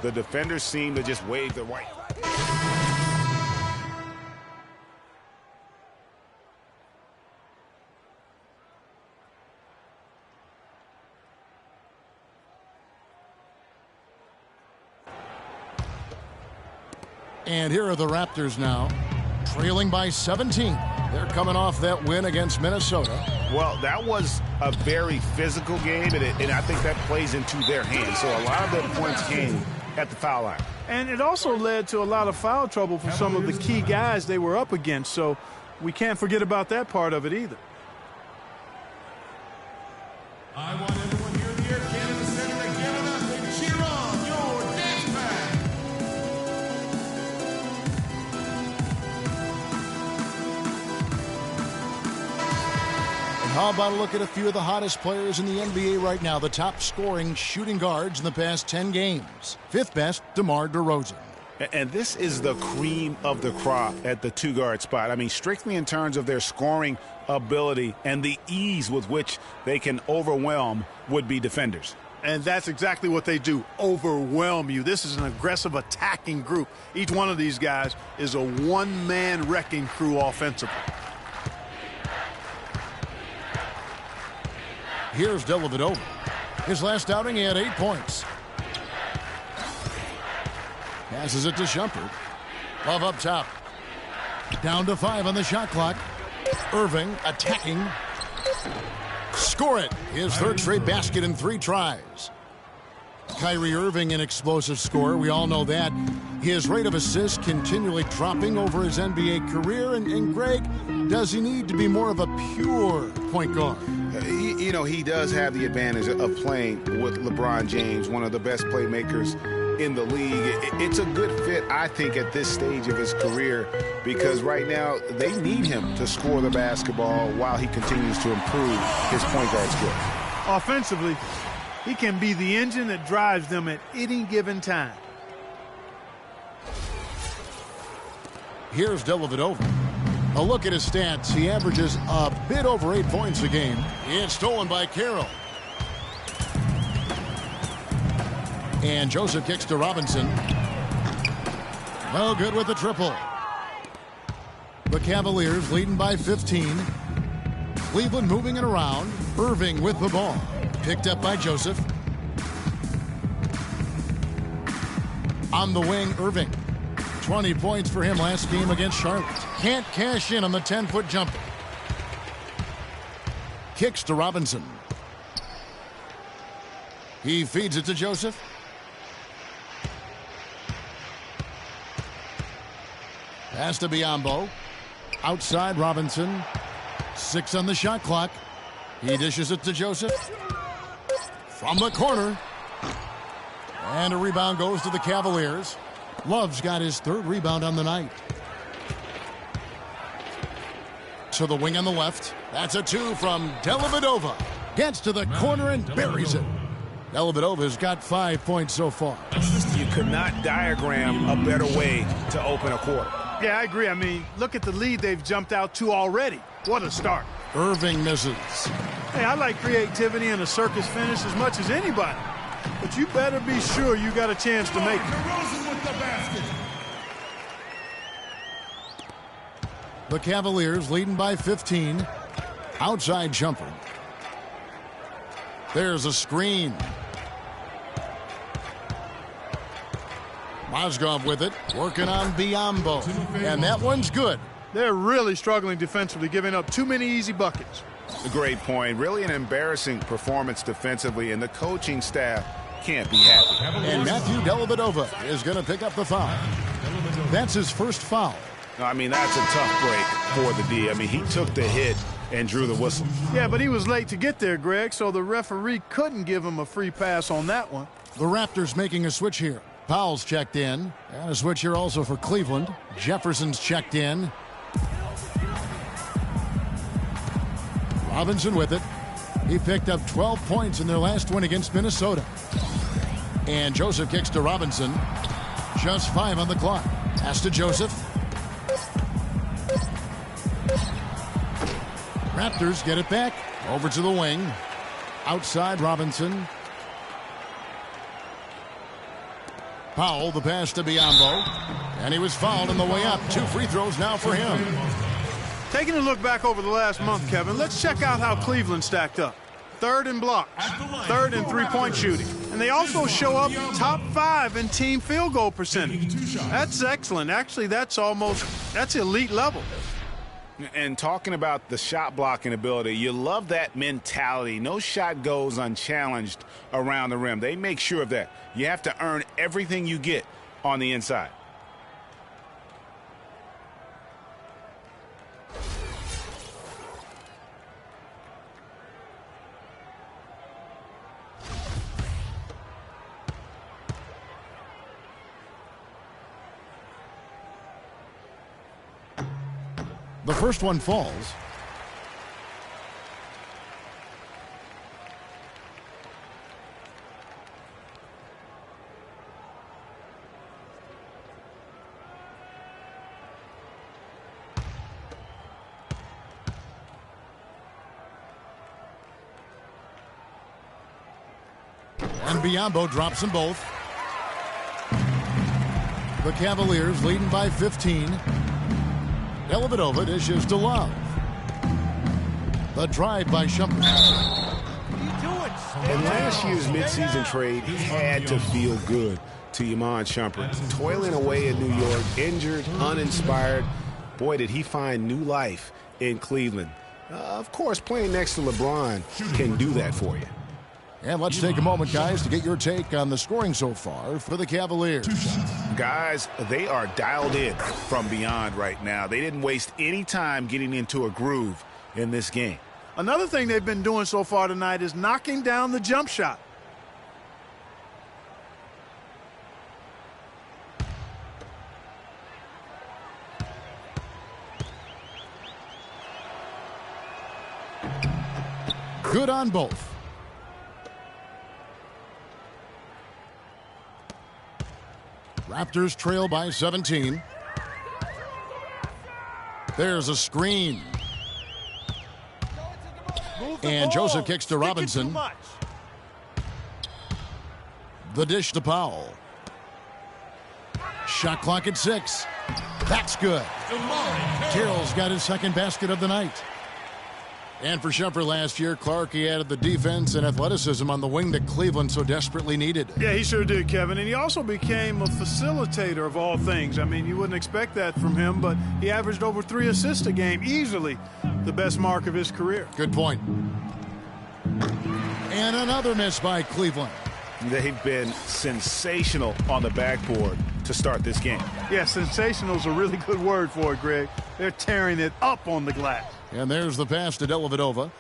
The defenders seem to just wave their white. And here are the Raptors now, trailing by 17. They're coming off that win against Minnesota. Well, that was a very physical game, and I think that plays into their hands. So a lot of their points came at the foul line. And it also led to a lot of foul trouble for some of the key guys they were up against. So we can't forget about that part of it either. I want everyone here in the Air Canada Center to give it up and cheer on your dance band. How about a look at a few of the hottest players in the NBA right now, the top scoring shooting guards in the past 10 games. Fifth best, DeMar DeRozan. And this is the cream of the crop at the two-guard spot. I mean, strictly in terms of their scoring ability and the ease with which they can overwhelm would-be defenders. And that's exactly what they do, overwhelm you. This is an aggressive attacking group. Each one of these guys is a one-man wrecking crew offensively. Here's Dellavedova. His last outing, he had 8 points. Passes it to Shumpert. Love up top. Down to 5 on the shot clock. Irving attacking. Score it. His third straight basket in 3 tries. Kyrie Irving, an explosive scorer. We all know that. His rate of assists continually dropping over his NBA career. And Greg, does he need to be more of a pure point guard? You know, he does have the advantage of playing with LeBron James, one of the best playmakers in the league. It's a good fit, I think, at this stage of his career, because right now they need him to score the basketball while he continues to improve his point guard skills. Offensively, he can be the engine that drives them at any given time. Here's Dellavedova. A look at his stats. He averages a bit over 8 points a game. It's stolen by Carroll. And Joseph kicks to Robinson. No good with the triple. The Cavaliers leading by 15. Cleveland moving it around. Irving with the ball. Picked up by Joseph. On the wing, Irving. 20 points for him last game against Charlotte. Can't cash in on the 10-foot jumper. Kicks to Robinson. He feeds it to Joseph. Pass to Biyombo. Outside Robinson. 6 on the shot clock. He dishes it to Joseph. From the corner. And a rebound goes to the Cavaliers. Love's got his 3rd rebound on the night. To the wing on the left. That's a 2 from Dellavedova. Gets to the corner and buries it. Dellavedova's got 5 points so far. You could not diagram a better way to open a quarter. Yeah, I agree. I mean, look at the lead they've jumped out to already. What a start. Irving misses. Hey, I like creativity and a circus finish as much as anybody. But you better be sure you got a chance to make it. DeRozan with the basket. The Cavaliers leading by 15. Outside jumper. There's a screen. Mozgov with it, working on Biyombo. And that one's good. They're really struggling defensively, giving up too many easy buckets. A great point. Really an embarrassing performance defensively, and the coaching staff can't be happy. And Matthew Dellavedova is going to pick up the foul. That's his first foul. No, I mean, that's a tough break for the D. I mean, he took the hit and drew the whistle. Yeah, but he was late to get there, Greg, so the referee couldn't give him a free pass on that one. The Raptors making a switch here. Powell's checked in. And a switch here also for Cleveland. Jefferson's checked in. Robinson with it. He picked up 12 points in their last win against Minnesota. And Joseph kicks to Robinson. Just 5 on the clock. Pass to Joseph. Raptors get it back. Over to the wing. Outside Robinson. Powell, the pass to Biyombo. And he was fouled on the way up. 2 free throws now for him. Taking a look back over the last month, Kevin, let's check out how Cleveland stacked up. 3rd in blocks, 3rd in three-point shooting. And they also show up top 5 in team field goal percentage. That's excellent. Actually, that's elite level. And talking about the shot blocking ability, you love that mentality. No shot goes unchallenged around the rim. They make sure of that. You have to earn everything you get on the inside. The first one falls. And Biyombo drops them both. The Cavaliers leading by 15. Dellavedova dishes to Love. The drive by Shumpert. And last year's midseason trade had to feel good to Iman Shumpert. Toiling away in New York, injured, uninspired. Boy, did he find new life in Cleveland. Of course, playing next to LeBron can do that for you. And let's take a moment, guys, to get your take on the scoring so far for the Cavaliers. Guys, they are dialed in from beyond right now. They didn't waste any time getting into a groove in this game. Another thing they've been doing so far tonight is knocking down the jump shot. Good on both. Raptors trail by 17. There's a screen. And Joseph kicks to Robinson. The dish to Powell. Shot clock at 6. That's good. Terrell's got his second basket of the night. And for Shumpert last year, Clark, he added the defense and athleticism on the wing that Cleveland so desperately needed. Yeah, he sure did, Kevin. And he also became a facilitator of all things. I mean, you wouldn't expect that from him, but he averaged over 3 assists a game, easily the best mark of his career. Good point. And another miss by Cleveland. They've been sensational on the backboard to start this game. Yeah, sensational is a really good word for it, Greg. They're tearing it up on the glass. And there's the pass to Dellavedova.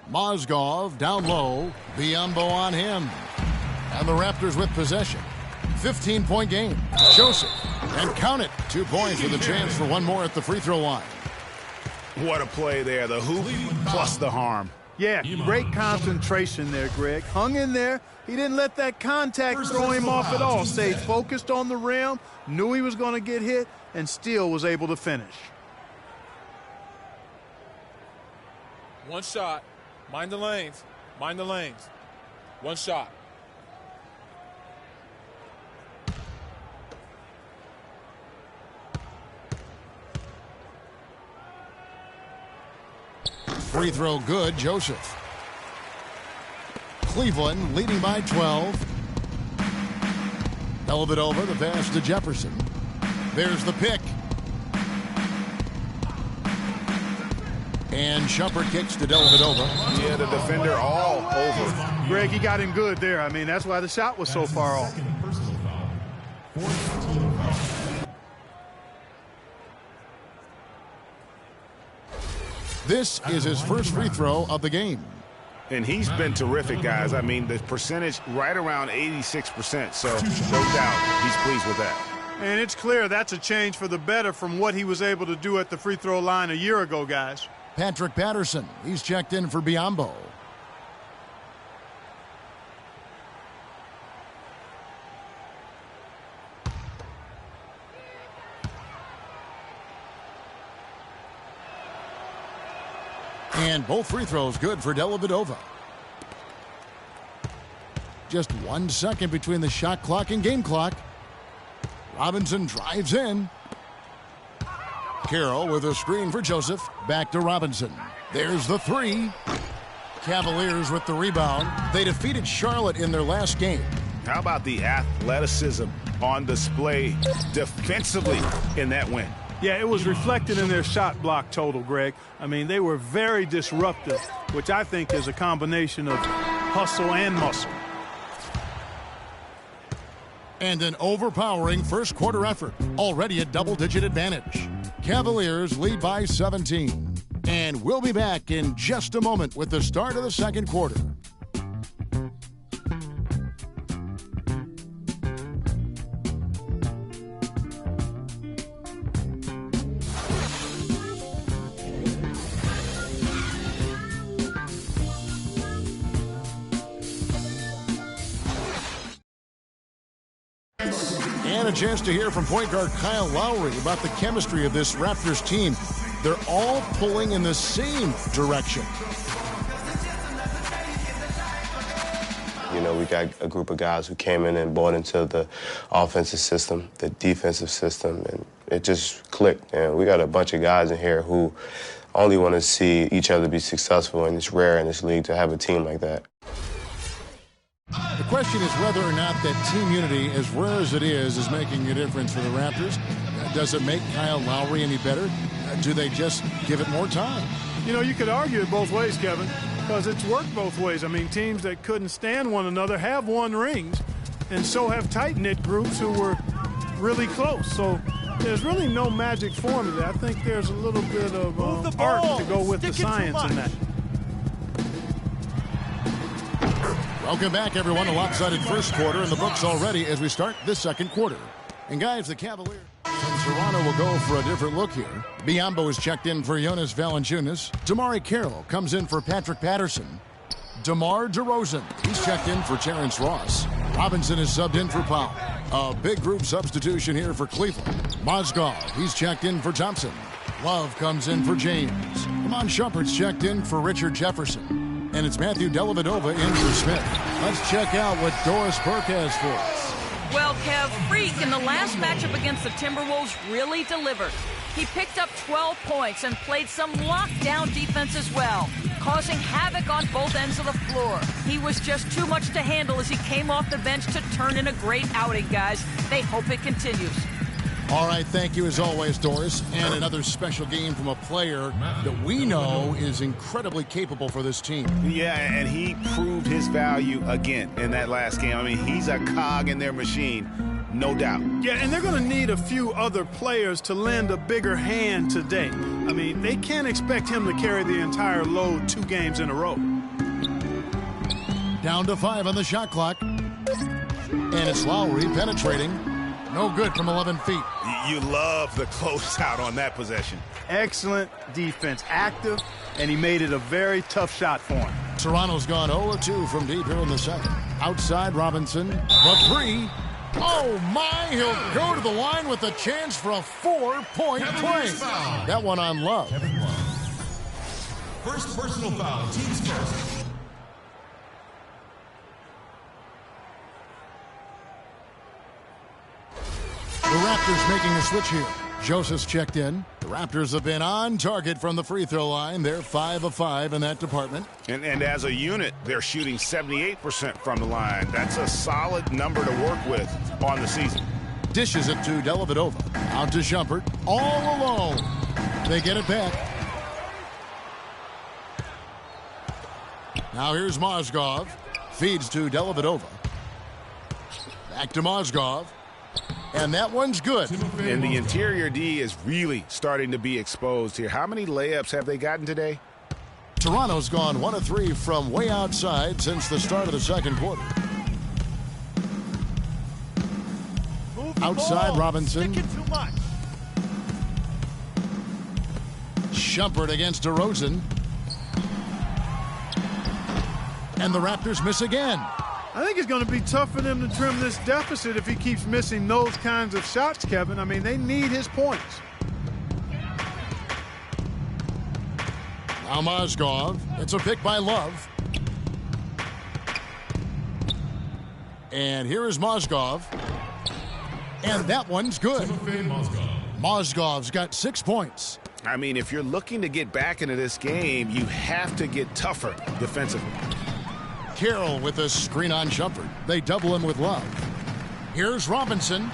Mozgov down low. Biyombo on him. And the Raptors with possession. 15-point game. Joseph. And count it. 2 points with a chance for one more at the free throw line. What a play there. The hoop plus the harm. Yeah, great concentration there, Greg. Hung in there. He didn't let that contact throw him off at all. Stayed focused on the rim, knew he was going to get hit, and still was able to finish. One shot. Mind the lanes. Mind the lanes. One shot. Free throw good, Joseph. Cleveland leading by 12. Dellavedova, the pass to Jefferson. There's the pick. And Shumpert kicks to Dellavedova. Yeah, the defender all over. Greg, he got him good there. I mean, that's why the shot was so far off. This is his first free throw of the game. And he's been terrific, guys. I mean, the percentage right around 86%. So no doubt he's pleased with that. And it's clear that's a change for the better from what he was able to do at the free throw line a year ago, guys. Patrick Patterson, he's checked in for Biyombo. And both free throws good for Dellavedova. Just 1 second between the shot clock and game clock. Robinson drives in. Carroll with a screen for Joseph. Back to Robinson. There's the three. Cavaliers with the rebound. They defeated Charlotte in their last game. How about the athleticism on display defensively in that win? Yeah, it was reflected in their shot block total, Greg. I mean, they were very disruptive, which I think is a combination of hustle and muscle. And an overpowering first quarter effort. Already a double-digit advantage. Cavaliers lead by 17. And we'll be back in just a moment with the start of the second quarter. And a chance to hear from point guard Kyle Lowry about the chemistry of this Raptors team. They're all pulling in the same direction. You know, we got a group of guys who came in and bought into the offensive system, the defensive system, and it just clicked. And we got a bunch of guys in here who only want to see each other be successful, and it's rare in this league to have a team like that. The question is whether or not that team unity, as rare as it is making a difference for the Raptors. Does it make Kyle Lowry any better? Do they just give it more time? You know, you could argue it both ways, Kevin, because it's worked both ways. I mean, teams that couldn't stand one another have won rings, and so have tight-knit groups who were really close. So there's really no magic formula. I think there's a little bit of art to go with the science in that. Welcome back, everyone. A lopsided first quarter in the books already as we start this second quarter. And, guys, the Cavaliers from Toronto will go for a different look here. Biyombo is checked in for Jonas Valanciunas. Damari Carroll comes in for Patrick Patterson. DeMar DeRozan, he's checked in for Terrence Ross. Robinson is subbed in for Powell. A big group substitution here for Cleveland. Mozgov, he's checked in for Thompson. Love comes in for James. Iman Shumpert's checked in for Richard Jefferson. And it's Matthew Dellavedova in for Smith. Let's check out what Doris Burke has for us. Well, Kev, Freak in the last matchup against the Timberwolves really delivered. He picked up 12 points and played some lockdown defense as well, causing havoc on both ends of the floor. He was just too much to handle as he came off the bench to turn in a great outing, guys. They hope it continues. All right, thank you as always, Doris. And another special game from a player that we know is incredibly capable for this team. Yeah, and he proved his value again in that last game. I mean, he's a cog in their machine, no doubt. Yeah, and they're going to need a few other players to lend a bigger hand today. I mean, they can't expect him to carry the entire load 2 games in a row. Down to 5 on the shot clock. And it's Lowry penetrating. No good from 11 feet. You love the closeout on that possession. Excellent defense, active, and he made it a very tough shot for him. Toronto's gone 0-2 from deep here in the second. Outside Robinson, the three. Oh my, he'll go to the line with a chance for a 4-point play. That one on Love. First personal foul, team's first. The Raptors making a switch here. Joseph's checked in. The Raptors have been on target from the free throw line. They're 5 of 5 in that department. And as a unit, they're shooting 78% from the line. That's a solid number to work with on the season. Dishes it to Dellavedova. Out to Shumpert. All alone. They get it back. Now here's Mozgov. Feeds to Dellavedova. Back to Mozgov. And that one's good. And the interior D is really starting to be exposed here. How many layups have they gotten today? Toronto's gone 1 of 3 from way outside since the start of the second quarter. Outside Robinson. Shumpert against DeRozan. And the Raptors miss again. I think it's going to be tough for them to trim this deficit if he keeps missing those kinds of shots, Kevin. I mean, they need his points. Now Mozgov. It's a pick by Love. And here is Mozgov. And that one's good. Mozgov's got 6 points. I mean, if you're looking to get back into this game, you have to get tougher defensively. Carroll with a screen on Shumpert. They double him with Love. Here's Robinson.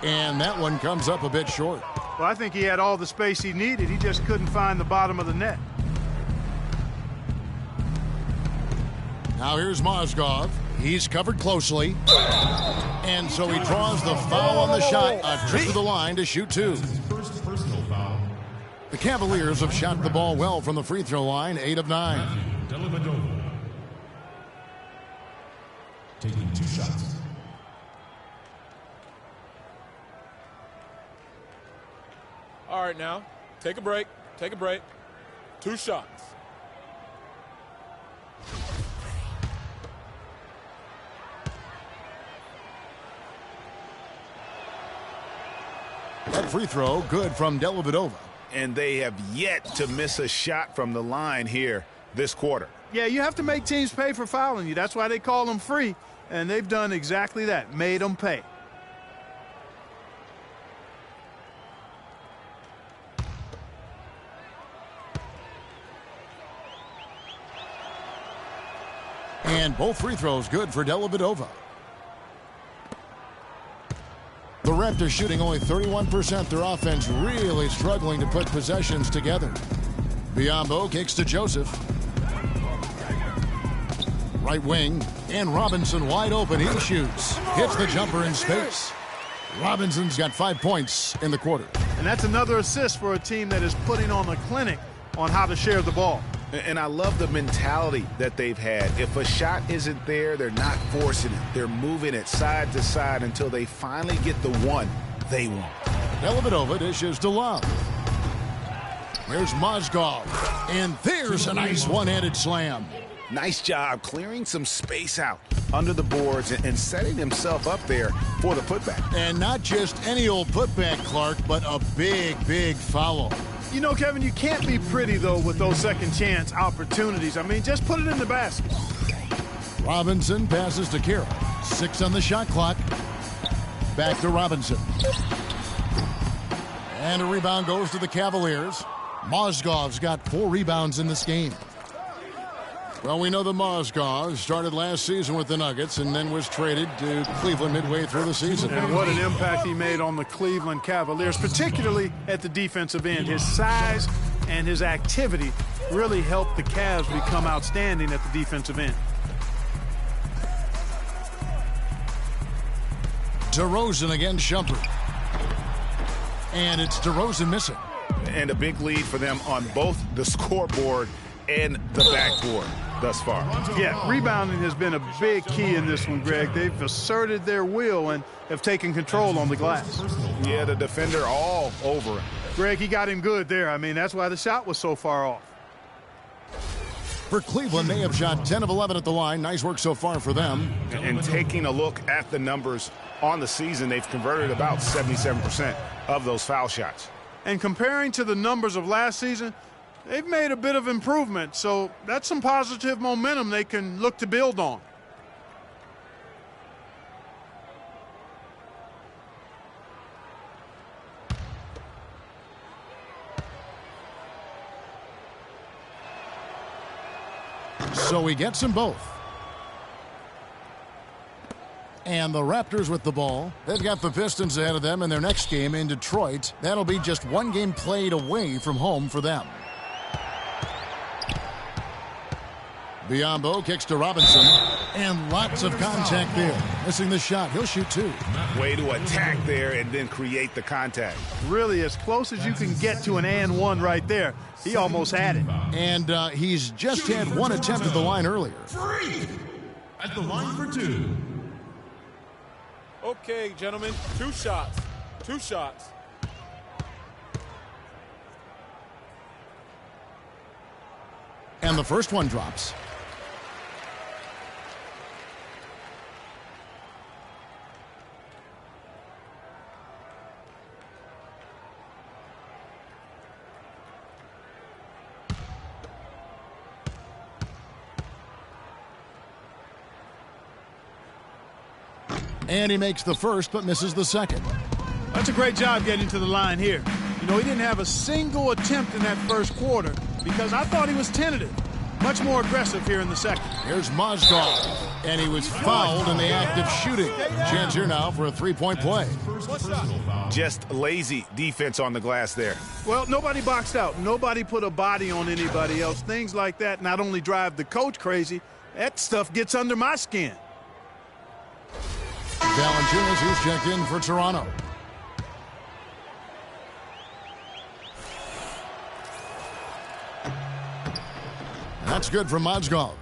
And that one comes up a bit short. Well, I think he had all the space he needed. He just couldn't find the bottom of the net. Now here's Mozgov. He's covered closely. And so he draws the foul on the shot. A trip to the line to shoot 2. First personal foul. The Cavaliers have shot the ball well from the free throw line, 8 of 9. Dellavedova. Taking 2 shots. All right, now, take a break. Take a break. 2 shots. That free throw, good from Dellavedova. And they have yet to miss a shot from the line here this quarter. Yeah, you have to make teams pay for fouling you. That's why they call them free. And they've done exactly that, made them pay. And both free throws good for Dellavedova. The Raptors shooting only 31%. Their offense really struggling to put possessions together. Biombo kicks to Joseph. Right wing. And Robinson wide open. He shoots. Hits the jumper in space. Robinson's got 5 points in the quarter. And that's another assist for a team that is putting on a clinic on how to share the ball. And I love the mentality that they've had. If a shot isn't there, they're not forcing it. They're moving it side to side until they finally get the one they want. Dellavedova dishes to Love. Here's Mozgov. And there's a nice one-handed slam. Nice job clearing some space out under the boards and setting himself up there for the putback. And not just any old putback, Clark, but a big, big foul. You know, Kevin, you can't be pretty, though, with those second chance opportunities. I mean, just put it in the basket. Robinson passes to Carroll. 6 on the shot clock. Back to Robinson. And a rebound goes to the Cavaliers. Mozgov's got 4 rebounds in this game. Well, we know that Mozgov started last season with the Nuggets and then was traded to Cleveland midway through the season. And what an impact he made on the Cleveland Cavaliers, particularly at the defensive end. His size and his activity really helped the Cavs become outstanding at the defensive end. DeRozan against Shumpert. And it's DeRozan missing. And a big lead for them on both the scoreboard and the backboard thus far. Yeah, rebounding has been a big key in this one, Greg. They've asserted their will and have taken control on the glass. Yeah, the defender all over him. Greg, he got him good there. I mean, that's why the shot was so far off. For Cleveland, they have shot 10 of 11 at the line. Nice work so far for them. And taking a look at the numbers on the season, they've converted about 77% of those foul shots. And comparing to the numbers of last season, they've made a bit of improvement, so that's some positive momentum they can look to build on. So he gets them both. And the Raptors with the ball. They've got the Pistons ahead of them in their next game in Detroit. That'll be just 1 game played away from home for them. Biombo kicks to Robinson. And lots of contact there. Missing the shot. He'll shoot 2. Way to attack there and then create the contact. Really, as close as you can get to an and one right there. He almost had it. And he's just had 1 attempt at the line earlier. Free at the line for 2. Okay, gentlemen, 2 shots. 2 shots. And the first one drops. And he makes the first but misses the second. That's a great job getting to the line here. You know, he didn't have a single attempt in that first quarter because I thought he was tentative. Much more aggressive here in the second. Here's Mozgov, and he was fouled in the act of shooting. Chance here now for a three-point play. Just lazy defense on the glass there. Well, nobody boxed out. Nobody put a body on anybody else. Things like that not only drive the coach crazy, that stuff gets under my skin. Valanciunas, who's checked in for Toronto. That's good from Mozgov.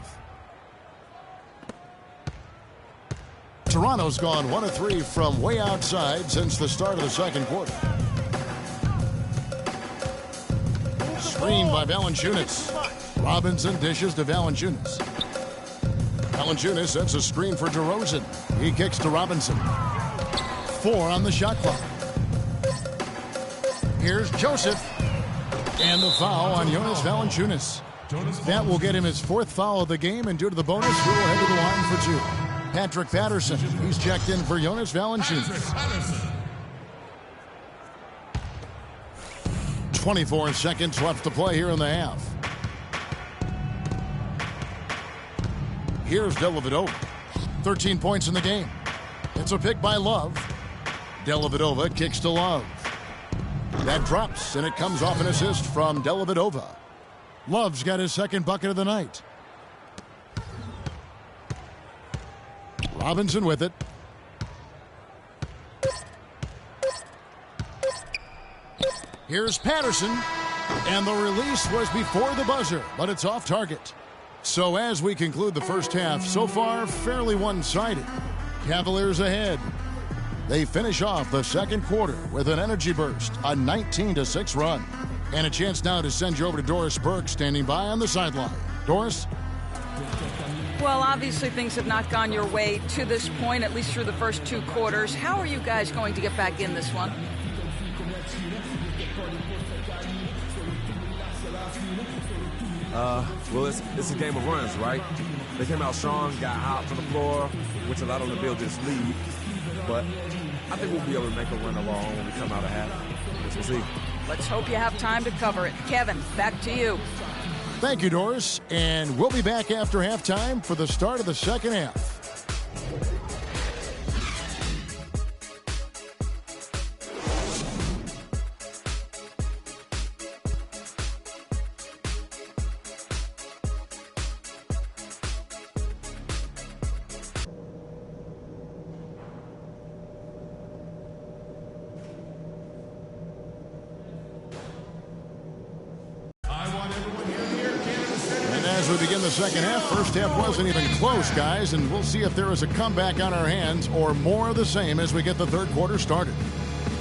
Toronto's gone 1 of 3 from way outside since the start of the second quarter. Screen by Valanciunas. Robinson dishes to Valanciunas. Valanciunas sets a screen for DeRozan. He kicks to Robinson. 4 on the shot clock. Here's Joseph. And the foul on Jonas Valanciunas. That will get him his 4th foul of the game, and due to the bonus, we will head to the line for 2. Patrick Patterson, he's checked in for Jonas Valanciunas. 24 seconds left to play here in the half. Here's Dellavedova. 13 points in the game. It's a pick by Love. Dellavedova kicks to Love. That drops, and it comes off an assist from Dellavedova. Love's got his second bucket of the night. Robinson with it. Here's Patterson. And the release was before the buzzer, but it's off target. So as we conclude the first half, so far fairly one-sided. Cavaliers ahead. They finish off the second quarter with an energy burst, a 19-6 run. And a chance now to send you over to Doris Burke, standing by on the sideline. Doris? Well, obviously things have not gone your way to this point, at least through the first 2 quarters. How are you guys going to get back in this one? Well, it's a game of runs, right? They came out strong, got hot from the floor, which allowed them to build this lead. But I think we'll be able to make a run of our own when we come out of half. We'll see. Let's hope you have time to cover it. Kevin, back to you. Thank you, Doris. And we'll be back after halftime for the start of the second half. The second half. First half wasn't even close, guys, and we'll see if there is a comeback on our hands or more of the same as we get the third quarter started.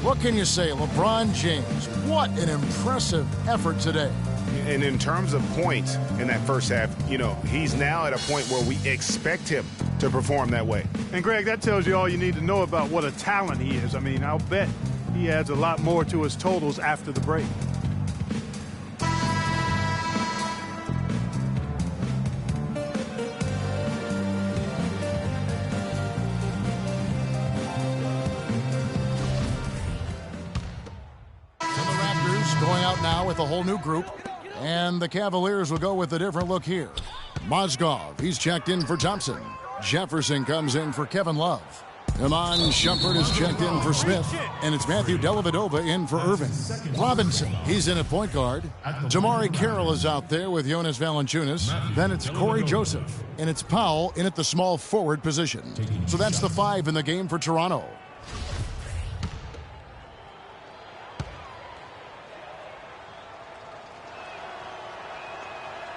What can you say? LeBron James, what an impressive effort today. And in terms of points in that first half, you know, he's now at a point where we expect him to perform that way. And, Greg, that tells you all you need to know about what a talent he is. I mean, I'll bet he adds a lot more to his totals after the break. Going out now with a whole new group, and the Cavaliers will go with a different look here. Mozgov, he's checked in for Thompson. Jefferson comes in for Kevin Love. Iman Shumpert is checked in for Smith, and it's Matthew Dellavedova in for Irving. Robinson, he's in at point guard. Jamari Carroll is out there with Jonas Valanciunas. Then it's Corey Joseph, and it's Powell in at the small forward position. So that's the 5 in the game for Toronto.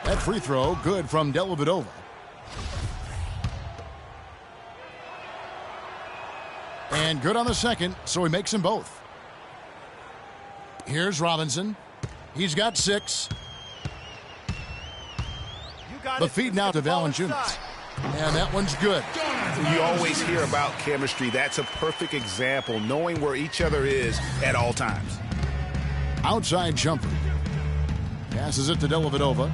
That free throw, good from Dellavedova. And good on the second, so he makes them both. Here's Robinson. He's got 6. The feed now to Valanciunas. And that one's good. You always hear about chemistry. That's a perfect example, knowing where each other is at all times. Outside jumper. Passes it to Dellavedova.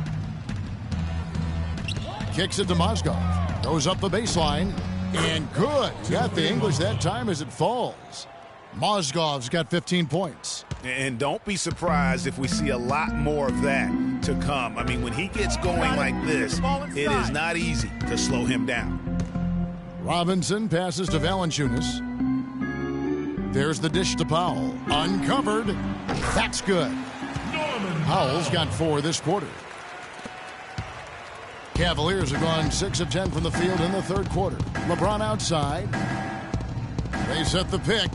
Kicks it to Mozgov. Goes up the baseline. And good. Got the English that time as it falls. Mozgov's got 15 points. And don't be surprised if we see a lot more of that to come. I mean, when he gets going like this, it is not easy to slow him down. Robinson passes to Valanciunas. There's the dish to Powell. Uncovered. That's good. Powell's got 4 this quarter. Cavaliers have gone 6 of 10 from the field in the third quarter. LeBron outside. They set the pick.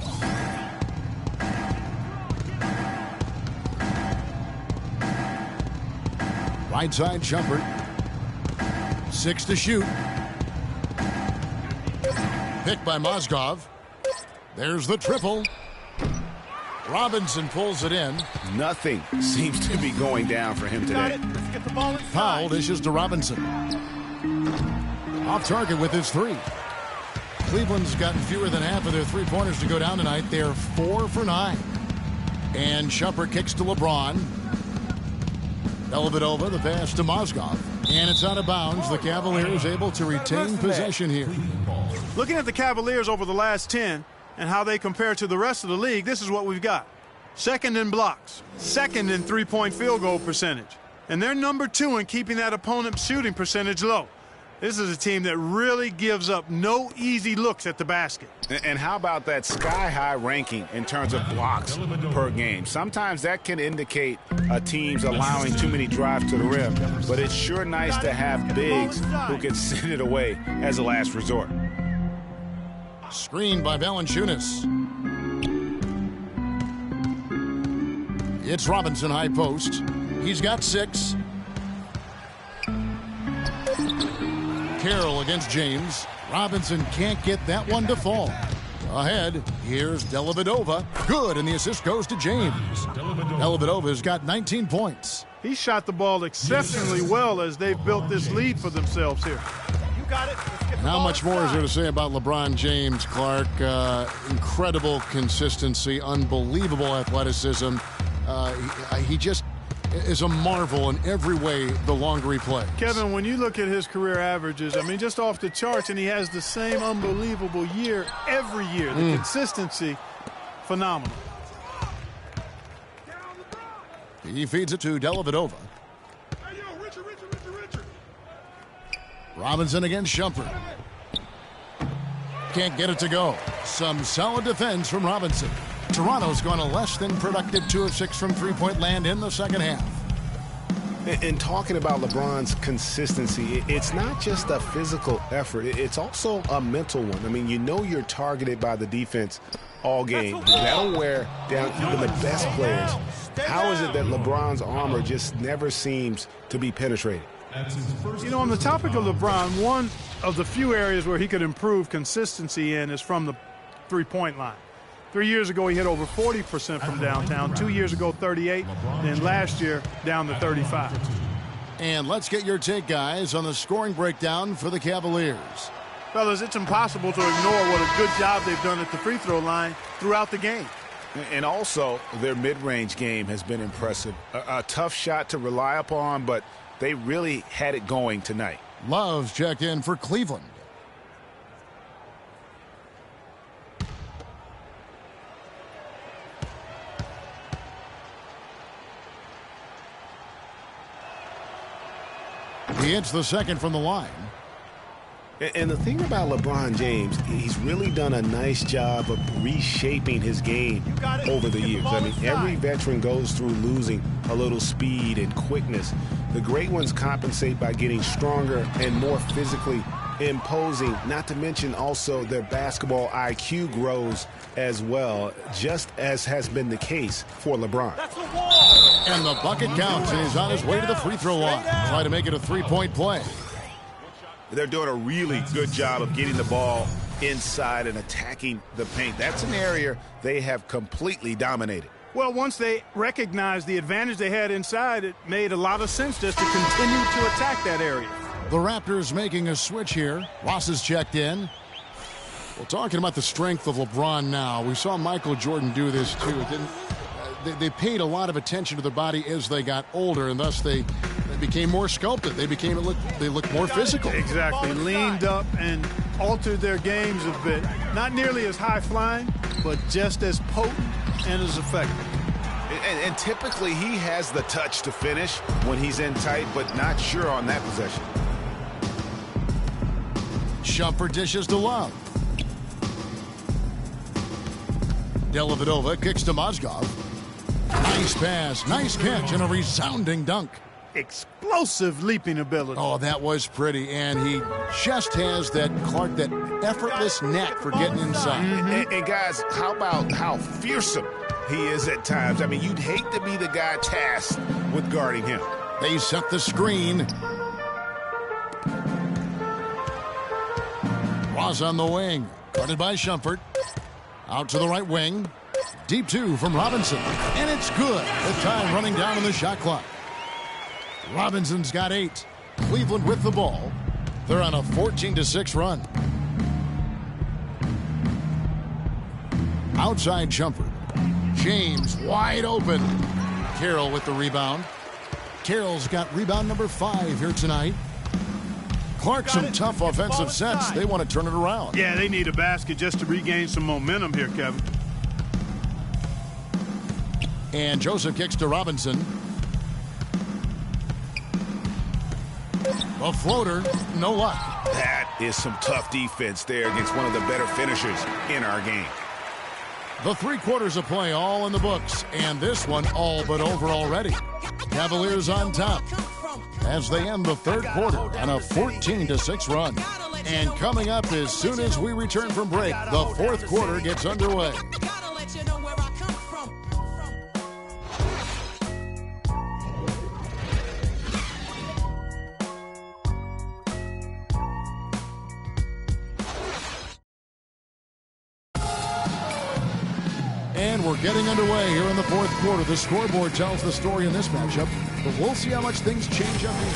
Right side Shumpert. 6 to shoot. Picked by Mozgov. There's the triple. Robinson pulls it in. Nothing seems to be going down for him today. Let's get the ball inside. Powell dishes to Robinson. Off target with his 3. Cleveland's gotten fewer than half of their 3-pointers to go down tonight. They're 4 for 9. And Shumpert kicks to LeBron. Dellavedova, the pass to Mozgov. And it's out of bounds. The Cavaliers able to retain possession here. Looking at the Cavaliers over the last 10 and how they compare to the rest of the league, this is what we've got. Second in blocks, second in three-point field goal percentage. And they're number 2 in keeping that opponent's shooting percentage low. This is a team that really gives up no easy looks at the basket. And how about that sky-high ranking in terms of blocks per game? Sometimes that can indicate a team's allowing too many drives to the rim, but it's sure nice to have bigs who can send it away as a last resort. Screened by Valanciunas. It's Robinson high post. He's got 6. Carroll against James. Robinson can't get that one to fall. Ahead, here's Dellavedova. Good, and the assist goes to James. Dellavedova's got 19 points. He shot the ball exceptionally well as they've built this lead for themselves here. You got it. How much more is there to say about LeBron James, Clark? Incredible consistency, unbelievable athleticism. He just is a marvel in every way the longer he plays. Kevin, when you look at his career averages, I mean, just off the charts, and he has the same unbelievable year every year. The consistency, phenomenal. He feeds it to Dellavedova. Robinson against Shumpert. Can't get it to go. Some solid defense from Robinson. Toronto's gone a less than productive 2 of 6 from three-point land in the second half. And talking about LeBron's consistency, it's not just a physical effort. It's also a mental one. I mean, you know you're targeted by the defense all game. That'll wear down even the best players. How is it that LeBron's armor just never seems to be penetrated? You know, on the topic of LeBron, one of the few areas where he could improve consistency in is from the three-point line. 3 years ago, he hit over 40% from downtown. 2 years ago, 38. And last year, down to 35. And let's get your take, guys, on the scoring breakdown for the Cavaliers. Fellas, it's impossible to ignore what a good job they've done at the free throw line throughout the game. And also, their mid-range game has been impressive. A tough shot to rely upon, but they really had it going tonight. Love's checked in for Cleveland. He hits the second from the line. And the thing about LeBron James, he's really done a nice job of reshaping his game over the years. I mean, every veteran goes through losing a little speed and quickness. The great ones compensate by getting stronger and more physically imposing, not to mention also their basketball IQ grows as well, just as has been the case for LeBron. And the bucket counts, and he's on his way to the free throw line. Try to make it a three-point play. They're doing a really good job of getting the ball inside and attacking the paint. That's an area they have completely dominated. Well, once they recognized the advantage they had inside, it made a lot of sense just to continue to attack that area. The Raptors making a switch here. Ross is checked in. Well, talking about the strength of LeBron now, we saw Michael Jordan do this too. They paid a lot of attention to their body as they got older, and thus they became more sculpted. They looked more physical. Exactly. Leaned up and altered their games a bit. Not nearly as high-flying, but just as potent and as effective. And typically he has the touch to finish when he's in tight, but not sure on that possession. Shumpert dishes to Love. Dellavedova kicks to Mozgov. Nice pass, nice catch, and a resounding dunk. Explosive leaping ability. Oh, that was pretty, and he just has that, Clark, that effortless knack for getting inside. And guys, how about how fearsome he is at times? I mean, you'd hate to be the guy tasked with guarding him. They set the screen. Ross on the wing, guarded by Shumpert. Out to the right wing. Deep two from Robinson, and it's good. The time running down on the shot clock. Robinson's got 8. Cleveland with the ball. They're on a 14-6 run. Outside Shumpert. James wide open. Carroll with the rebound. Carroll's got rebound number 5 here tonight. Clark, some tough offensive sets. They want to turn it around. Yeah, they need a basket just to regain some momentum here, Kevin. And Joseph kicks to Robinson. A floater, no luck. That is some tough defense there against one of the better finishers in our game. The 3 quarters of play all in the books, and this one all but over already. Cavaliers on top as they end the 3rd quarter on a 14-6 run. And coming up as soon as we return from break, the 4th quarter gets underway. And we're getting underway here in the 4th quarter. The scoreboard tells the story in this matchup, but we'll see how much things change up here.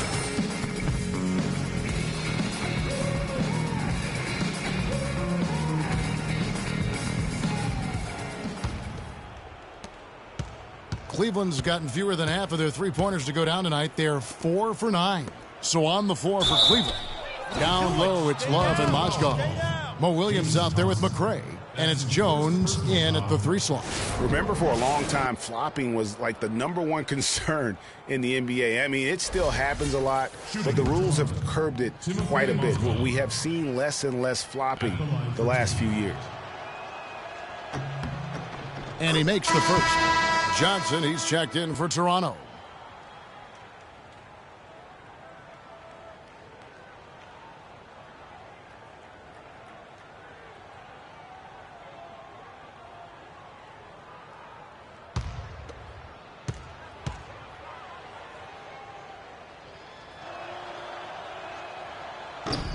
Cleveland's gotten fewer than half of their 3-pointers to go down tonight. They're 4 for 9. So on the floor for Cleveland. Down low, it's Love and Mozgov. Mo Williams out there with McRae. And it's Jones in at the 3 slot. Remember, for a long time, flopping was like the #1 concern in the NBA. I mean, it still happens a lot, but the rules have curbed it quite a bit. We have seen less and less flopping the last few years. And he makes the first. Johnson, he's checked in for Toronto.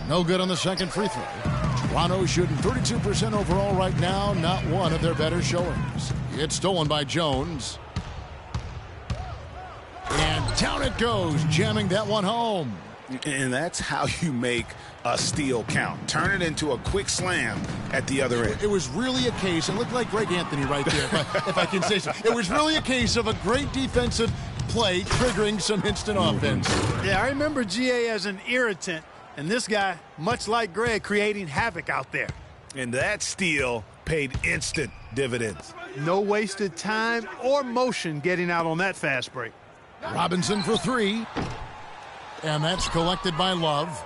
No good on the second free throw. Toronto shooting 32% overall right now. Not one of their better showings. It's stolen by Jones. And down it goes, jamming that one home. And that's how you make a steal count. Turn it into a quick slam at the other end. It was really a case, it looked like Greg Anthony right there, if I can say so. It was really a case of a great defensive play triggering some instant offense. Yeah, I remember GA as an irritant. And this guy, much like Greg, creating havoc out there. And that steal paid instant dividends. No wasted time or motion getting out on that fast break. Robinson for 3. And that's collected by Love.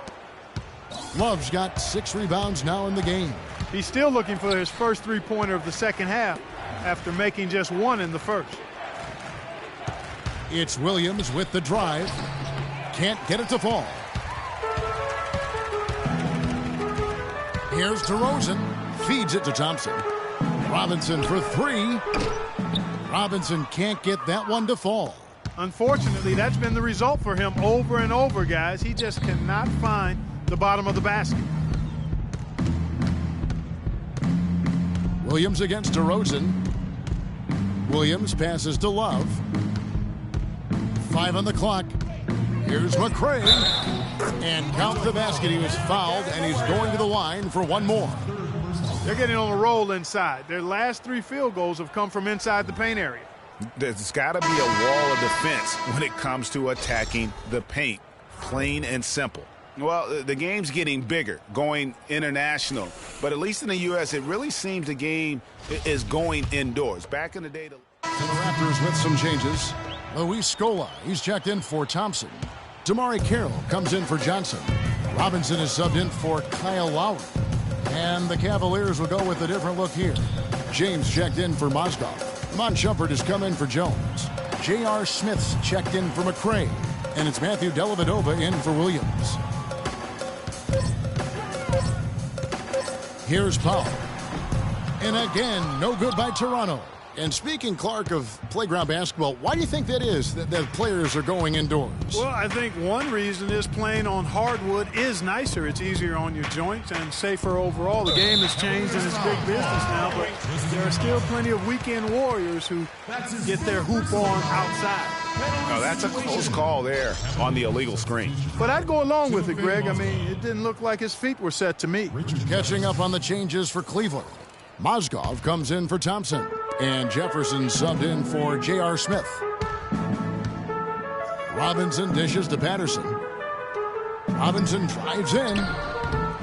Love's got 6 rebounds now in the game. He's still looking for his first 3-pointer of the second half after making just 1 in the first. It's Williams with the drive. Can't get it to fall. Here's DeRozan. Feeds it to Thompson. Robinson for 3. Robinson can't get that one to fall. Unfortunately, that's been the result for him over and over, guys. He just cannot find the bottom of the basket. Williams against DeRozan. Williams passes to Love. 5 on the clock. Here's McRae. And count the basket. He was fouled, and he's going to the line for 1 more. They're getting on a roll inside. Their last 3 field goals have come from inside the paint area. There's got to be a wall of defense when it comes to attacking the paint. Plain and simple. Well, the game's getting bigger, going international. But at least in the U.S., it really seems the game is going indoors. Back in the day... And the Raptors with some changes. Luis Scola, he's checked in for Thompson. Damari Carroll comes in for Johnson. Robinson is subbed in for Kyle Lowry. And the Cavaliers will go with a different look here. James checked in for Mozgov. Mon Shumpert has come in for Jones. J.R. Smith's checked in for McRae. And it's Matthew Dellavedova in for Williams. Here's Powell. And again, no good by Toronto. And speaking, Clark, of playground basketball, why do you think that is, that players are going indoors? Well, I think one reason is playing on hardwood is nicer. It's easier on your joints and safer overall. The game has changed and it's big business now, but there are still plenty of weekend warriors who get their hoop on outside. Oh, that's a close call there on the illegal screen. But I'd go along with it, Greg. I mean, it didn't look like his feet were set to me. Catching up on the changes for Cleveland. Mozgov comes in for Thompson. And Jefferson subbed in for J.R. Smith. Robinson dishes to Patterson. Robinson drives in.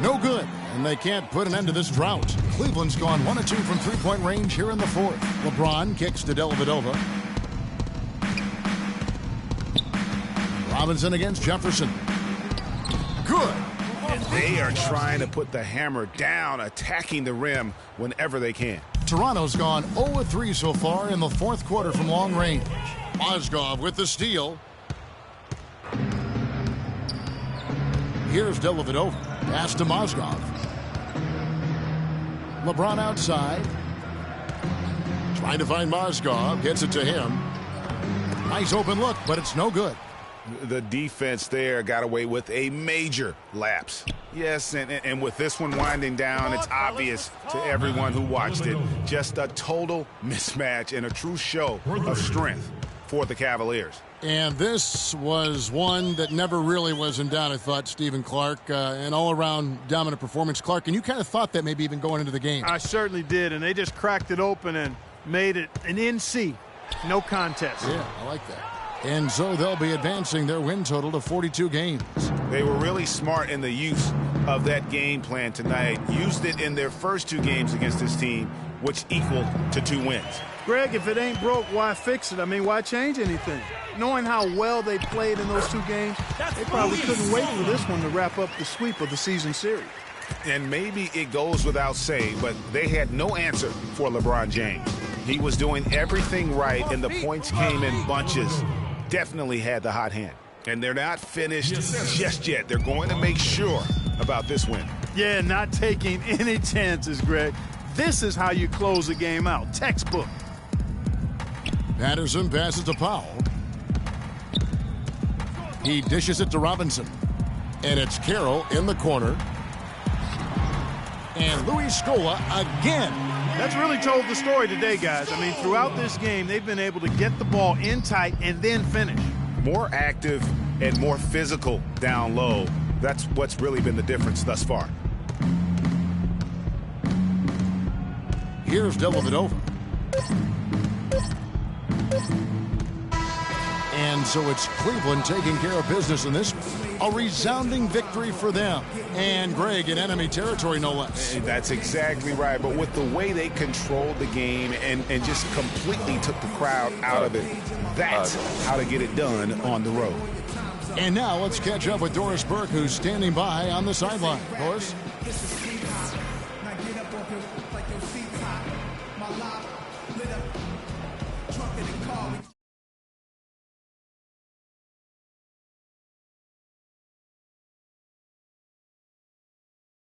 No good. And they can't put an end to this drought. Cleveland's gone 1 of 2 from three-point range here in the fourth. LeBron kicks to Dellavedova. Robinson against Jefferson. Good. And they are trying to put the hammer down, attacking the rim whenever they can. Toronto's gone 0 of 3 so far in the fourth quarter from long range. Mozgov with the steal. Here's Dellavedova. Pass to Mozgov. LeBron outside. Trying to find Mozgov. Gets it to him. Nice open look, but it's no good. The defense there got away with a major lapse. Yes, and with this one winding down, it's obvious to everyone who watched it. Just a total mismatch and a true show of strength for the Cavaliers. And this was one that never really was in doubt, I thought, Stephen Clark. An all-around dominant performance. Clark, and you kind of thought that maybe even going into the game. I certainly did, and they just cracked it open and made it an NC. No contest. Yeah, I like that. And so they'll be advancing their win total to 42 games. They were really smart in the use of that game plan tonight. Used it in their first 2 games against this team, which equaled to 2 wins. Greg, if it ain't broke, why fix it? I mean, why change anything? Knowing how well they played in those 2 games, they probably couldn't wait for this one to wrap up the sweep of the season series. And maybe it goes without saying, but they had no answer for LeBron James. He was doing everything right, and the points came in bunches. Definitely had the hot hand. And they're not finished just yet. They're going to make sure about this win. Yeah, not taking any chances, Greg. This is how you close a game out. Textbook. Patterson passes to Powell. He dishes it to Robinson. And it's Carroll in the corner. And Luis Scola again. That's really told the story today, guys. I mean, throughout this game, they've been able to get the ball in tight and then finish. More active and more physical down low. That's what's really been the difference thus far. Here's Dellavedova. And so it's Cleveland taking care of business in this one. A resounding victory for them. And Greg in enemy territory, no less. That's exactly right. But with the way they controlled the game and just completely took the crowd out of it, that's how to get it done on the road. And now let's catch up with Doris Burke, who's standing by on the sideline. Doris?